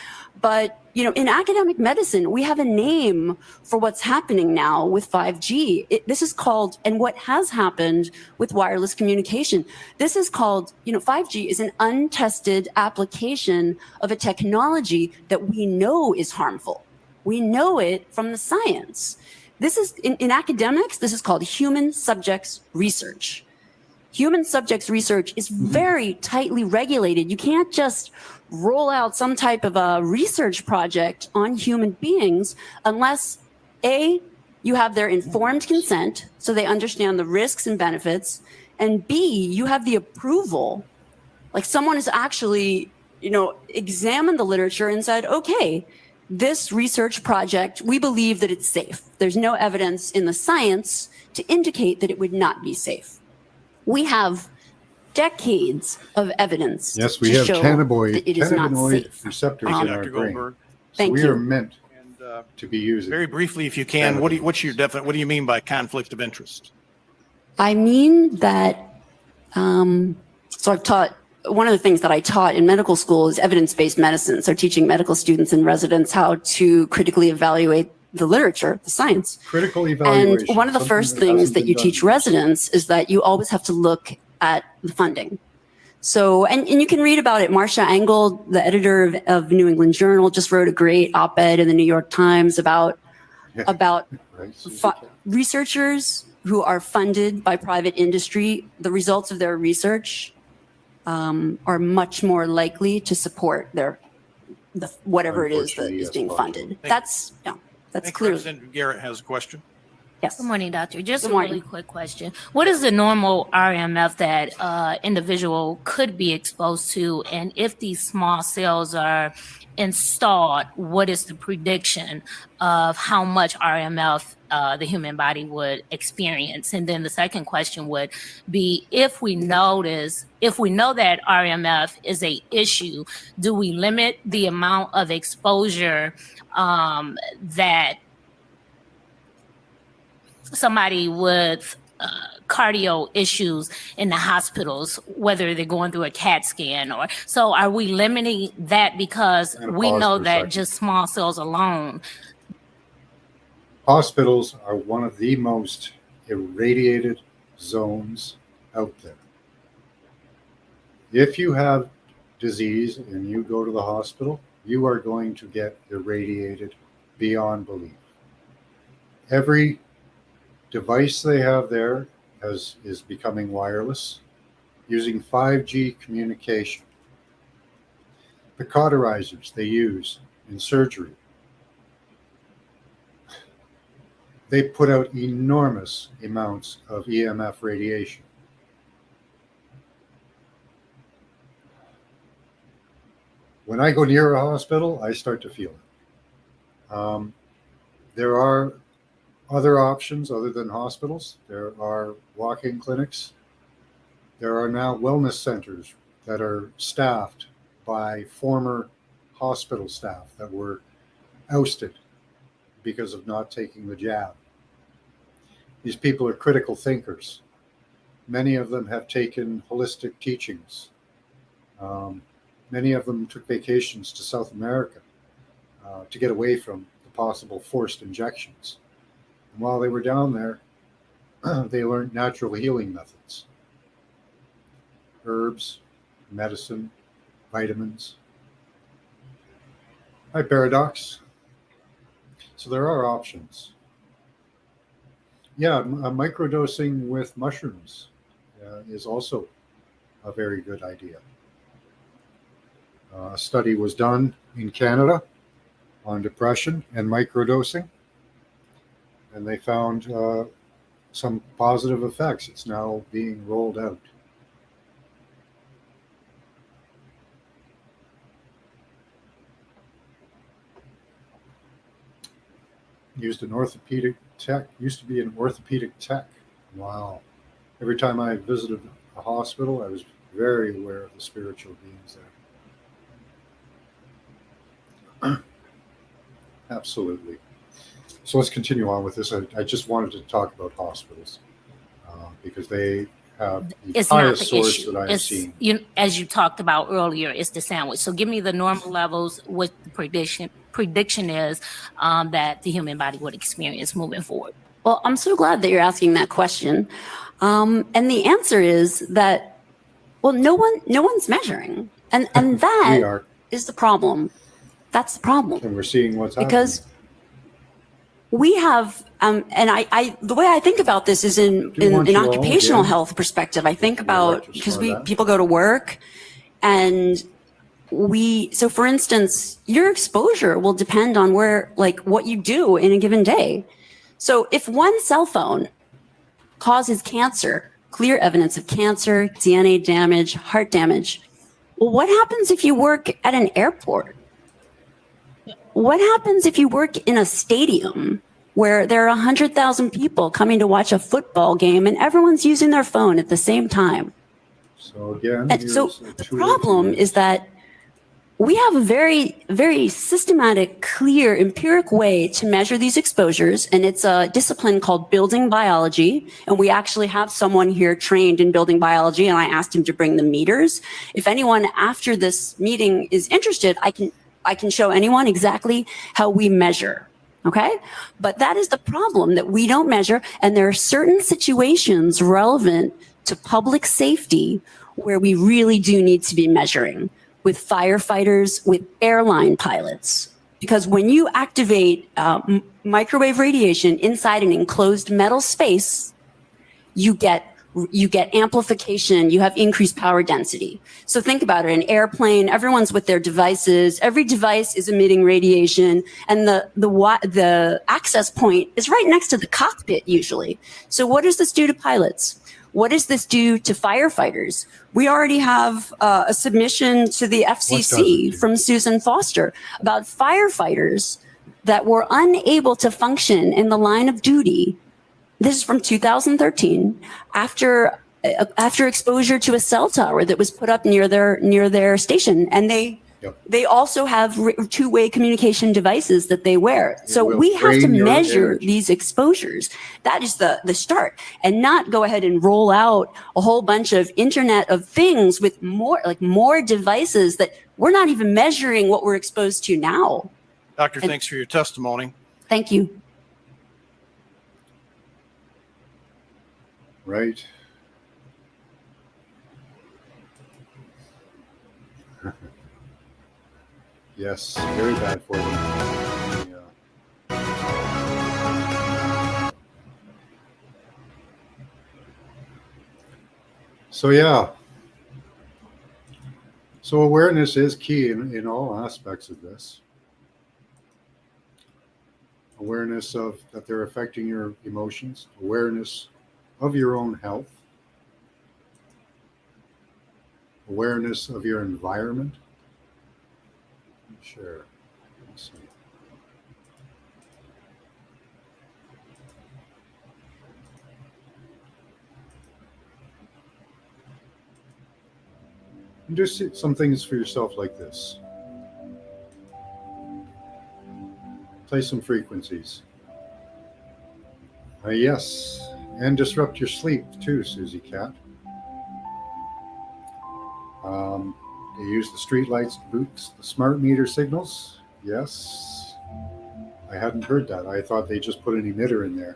but in academic medicine, we have a name for what's happening now with 5G. This is called, and what has happened with wireless communication, this is called, 5G is an untested application of a technology that we know is harmful. We know it from the science. This is, in academics, this is called human subjects research. Human subjects research is very tightly regulated. You can't just roll out some type of a research project on human beings unless A, you have their informed consent, so they understand the risks and benefits, and B, you have the approval, like someone has actually, examined the literature and said, okay, this research project, we believe that it's safe. There's no evidence in the science to indicate that it would not be safe. We have decades of evidence. Yes, we have cannabinoid receptors in our brain. So we are meant to be using. Very briefly, if you can, what do you mean by conflict of interest? I mean that. So I've taught. One of the things that I taught in medical school is evidence-based medicine. So teaching medical students and residents how to critically evaluate the literature, the science. Critical evaluation. And one of the first things that you teach residents is that you always have to look at the funding. So, and you can read about it. Marcia Engel, the editor of New England Journal, just wrote a great op-ed in the New York Times about researchers who are funded by private industry. The results of their research are much more likely to support whatever it is that is being funded. That's clear. Representative Garrett has a question. Yes. Good morning, doctor. Just a really quick question. What is the normal RMF that individual could be exposed to? And if these small cells are installed, what is the prediction of how much RMF the human body would experience? And then the second question would be, if we know that RMF is a issue, do we limit the amount of exposure that somebody with cardio issues in the hospitals, whether they're going through a CAT scan so are we limiting that because we know that just small cells alone? Hospitals are one of the most irradiated zones out there. If you have disease and you go to the hospital, you are going to get irradiated beyond belief. Every device they have there is becoming wireless, using 5G communication. The cauterizers they use in surgery, they put out enormous amounts of EMF radiation. When I go near a hospital, I start to feel it. There are other options other than hospitals. There are walk-in clinics. There are now wellness centers that are staffed by former hospital staff that were ousted because of not taking the jab. These people are critical thinkers. Many of them have taken holistic teachings. Many of them took vacations to South America to get away from the possible forced injections. And while they were down there, they learned natural healing methods. Herbs, medicine, vitamins. Hi, Paradox. So there are options. Yeah, microdosing with mushrooms is also a very good idea. A study was done in Canada on depression and microdosing, and they found some positive effects. It's now being rolled out. Used an orthopedic tech, used to be an orthopedic tech. Wow. Every time I visited a hospital, I was very aware of the spiritual beings there. Absolutely. So let's continue on with this. I just wanted to talk about hospitals because they have the It's not highest the source issue. that I have It's, seen. as you talked about earlier, it's the sandwich. So give me the normal levels, what the prediction is that the human body would experience moving forward. Well, I'm so glad that you're asking that question. And the answer is that, well, no one's measuring. And We that are, is the problem. That's the problem. and we're seeing what's Because happening. we have, and I the way I think about this is in want an you all occupational again health perspective. I think to about, lecture because some of that. people go to work and so for instance, your exposure will depend on what you do in a given day. So if one cell phone causes cancer, clear evidence of cancer, DNA damage, heart damage, well, what happens if you work at an airport? What happens if you work in a stadium where there are 100,000 people coming to watch a football game and everyone's using their phone at the same time? So again, And so here's a the tool problem to- is that we have a very, very systematic, clear, empiric way to measure these exposures. And it's a discipline called building biology. And we actually have someone here trained in building biology. And I asked him to bring the meters. If anyone after this meeting is interested, I can show anyone exactly how we measure. Okay. But that is the problem, that we don't measure. And there are certain situations relevant to public safety where we really do need to be measuring, with firefighters, with airline pilots. Because when you activate microwave radiation inside an enclosed metal space, you get amplification, you have increased power density. So think about it, an airplane, everyone's with their devices, every device is emitting radiation, and the access point is right next to the cockpit usually. So what does this do to pilots? What does this do to firefighters? We already have a submission to the FCC from Susan Foster about firefighters that were unable to function in the line of duty. This is from 2013, after exposure to a cell tower that was put up near their station, and they also have two-way communication devices that they wear. So we have to measure these exposures. That is the start, and not go ahead and roll out a whole bunch of Internet of Things with more devices that we're not even measuring what we're exposed to now. Doctor, thanks for your testimony. Thank you. Right? Yes, very bad for them. Yeah. So yeah. So awareness is key in all aspects of this. Awareness of that they're affecting your emotions, awareness of your own health, awareness of your environment. Sure. Let's see. And do some things for yourself like this. Play some frequencies. Yes, and disrupt your sleep too, Susie Cat. They use the street lights to boost the smart meter signals. Yes, I hadn't heard that. I thought they just put an emitter in there.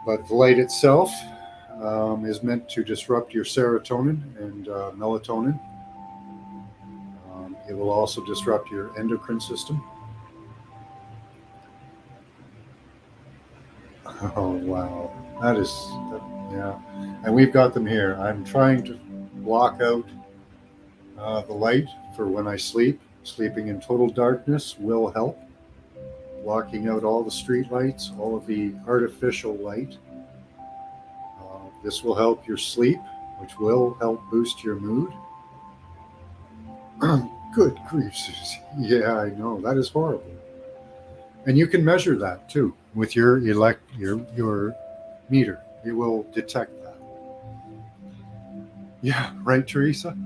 But the light itself is meant to disrupt your serotonin and melatonin. It will also disrupt your endocrine system. Oh, wow. Yeah. And we've got them here. I'm trying to block out the light for when I sleep. Sleeping in total darkness will help. Blocking out all the street lights, all of the artificial light. This will help your sleep, which will help boost your mood. Good grief, Susie. Yeah, I know. That is horrible. And you can measure that too with your meter. It will detect that. Yeah, right, Teresa?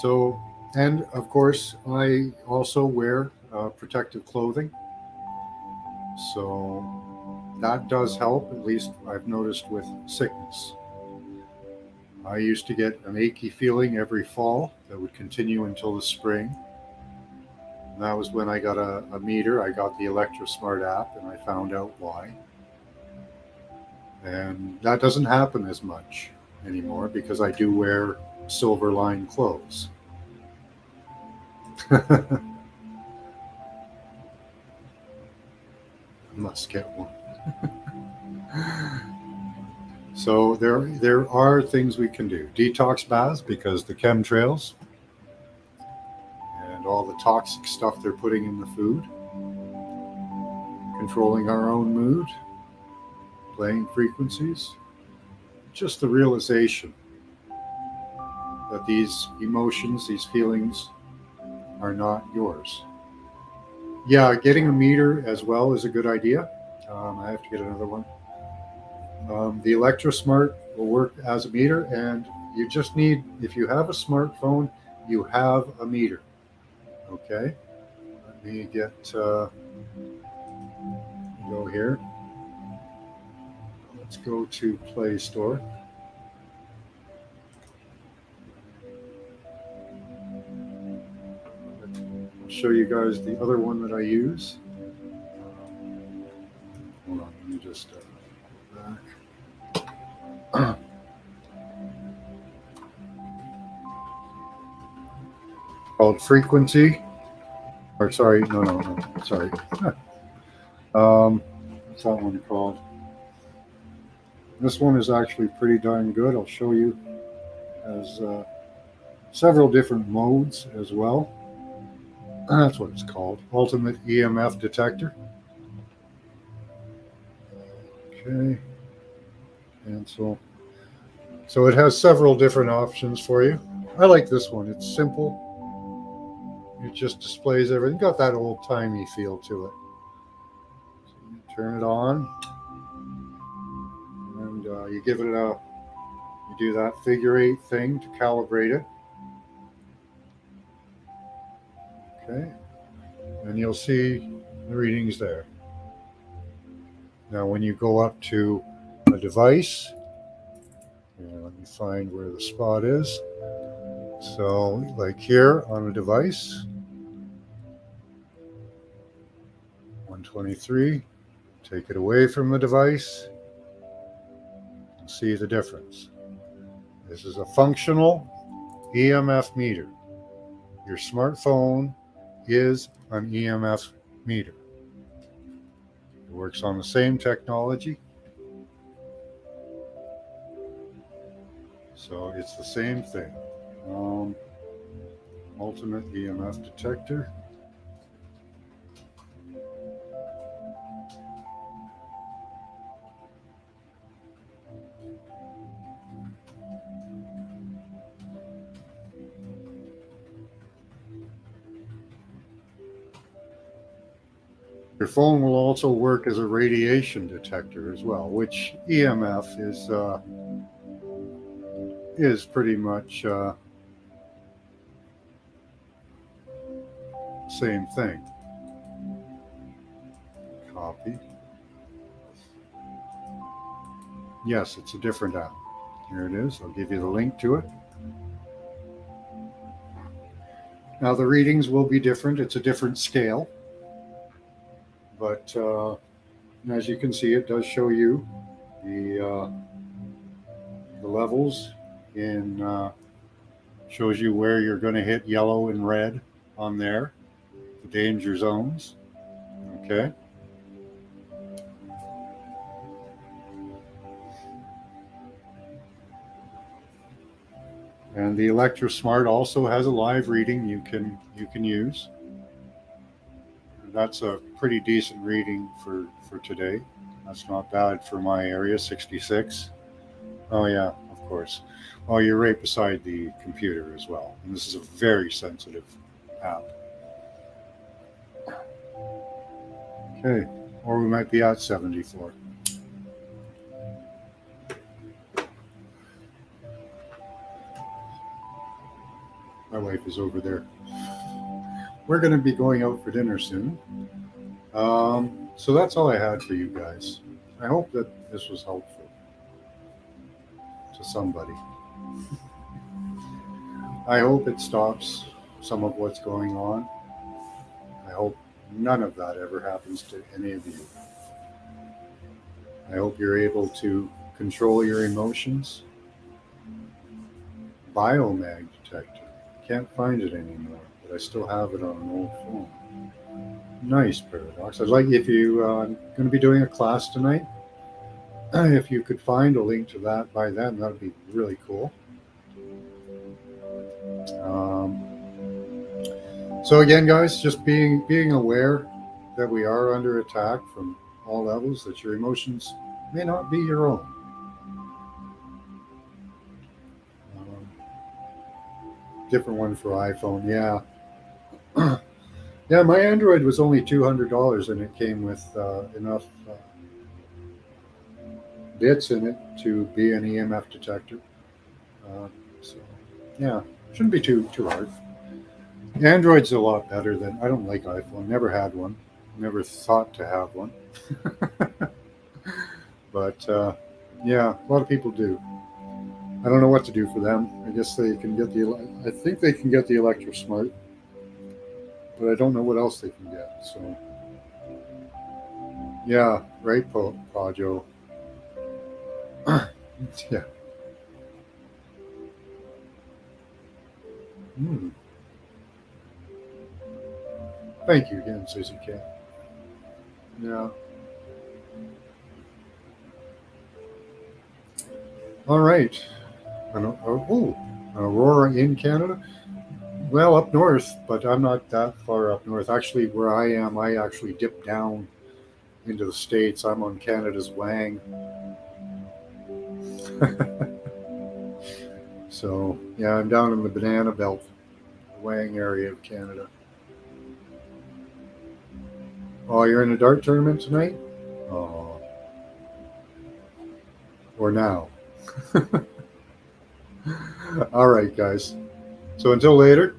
So, and of course, I also wear protective clothing. So that does help, at least I've noticed with sickness. I used to get an achy feeling every fall that would continue until the spring. And that was when I got a meter. I got the ElectroSmart app and I found out why. And that doesn't happen as much anymore because I do wear silver lined clothes. I must get one. So there are things we can do. Detox baths because the chemtrails and all the toxic stuff they're putting in the food. Controlling our own mood. Playing frequencies. Just the realization that these emotions, these feelings are not yours. Yeah, getting a meter as well is a good idea. I have to get another one. The ElectroSmart will work as a meter, and you just need, if you have a smartphone, you have a meter. Okay, let me go here. Let's go to Play Store. I'll show you guys the other one that I use. Hold on, let me just go back. Called Frequency. Or sorry, no, sorry. What's that one called? This one is actually pretty darn good. I'll show you. Has several different modes as well. That's what it's called. Ultimate EMF Detector. Okay. And so it has several different options for you. I like this one. It's simple. It just displays everything. Got that old-timey feel to it. So you turn it on. And you give it you do that figure 8 thing to calibrate it. Okay. And you'll see the readings there. Now, when you go up to a device, let me find where the spot is. So, like here on a device, 123, take it away from the device, See the difference. This is a functional EMF meter. Your smartphone is an EMF meter. It works on the same technology. So it's the same thing. Ultimate EMF detector. Your phone will also work as a radiation detector as well, which EMF is pretty much same thing. Copy. Yes, it's a different app. Here it is. I'll give you the link to it. Now the readings will be different. It's a different scale. But as you can see, it does show you the levels shows you where you're going to hit yellow and red on there, the danger zones. Okay. And the ElectroSmart also has a live reading you can use. That's a pretty decent reading for today. That's not bad for my area, 66. Oh yeah, of course. Oh, you're right beside the computer as well. And this is a very sensitive app. Okay, or we might be at 74. My wife is over there. We're going to be going out for dinner soon. So that's all I had for you guys. I hope that this was helpful to somebody. I hope it stops some of what's going on. I hope none of that ever happens to any of you. I hope you're able to control your emotions. Biomag detector. Can't find it anymore, but I still have it on an old phone. Nice, Paradox. I'd like, if you going to be doing a class tonight, if you could find a link to that by then, that would be really cool. So again, guys, just being aware that we are under attack from all levels, that your emotions may not be your own. Different one for iPhone, yeah. Yeah, my Android was only $200, and it came with enough bits in it to be an EMF detector. So, yeah, shouldn't be too hard. Android's a lot better than, I don't like iPhone. Never had one. Never thought to have one. But yeah, a lot of people do. I don't know what to do for them. I guess they can get I think they can get the ElectroSmart, but I don't know what else they can get. So yeah, right, Pajo. Yeah. Thank you again, Susie K. Yeah. All right. An Aurora in Canada. Well, up north, but I'm not that far up north. Actually, where I am, I actually dip down into the States. I'm on Canada's Wang. So, yeah, I'm down in the Banana Belt, Wang area of Canada. Oh, you're in a dart tournament tonight? Oh. Or now. All right, guys. So until later,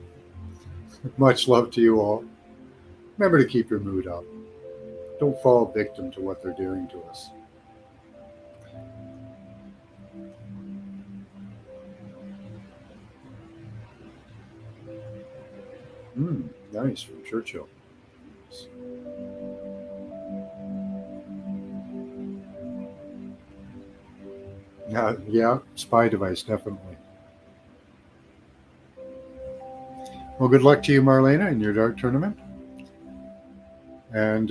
much love to you all. Remember to keep your mood up. Don't fall victim to what they're doing to us. Nice, from Churchill. Yeah, spy device, definitely. Well, good luck to you, Marlena, in your dart tournament. And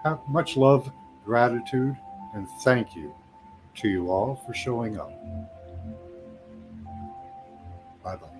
have much love, gratitude, and thank you to you all for showing up. Bye bye.